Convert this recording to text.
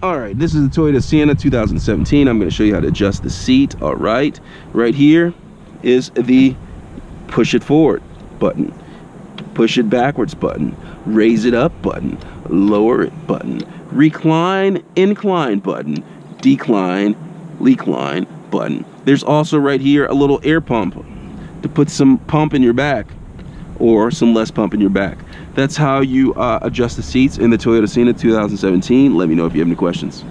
All right, this is the Toyota Sienna 2017. I'm going to show you how to adjust the seat. All right, right here is the push it forward button, push it backwards button, raise it up button, lower it button, recline, incline button, decline, recline button. There's also right here a little air pump to put some pump in your back or some less pump in your back. That's how you adjust the seats in the Toyota Sienna 2017. Let me know if you have any questions.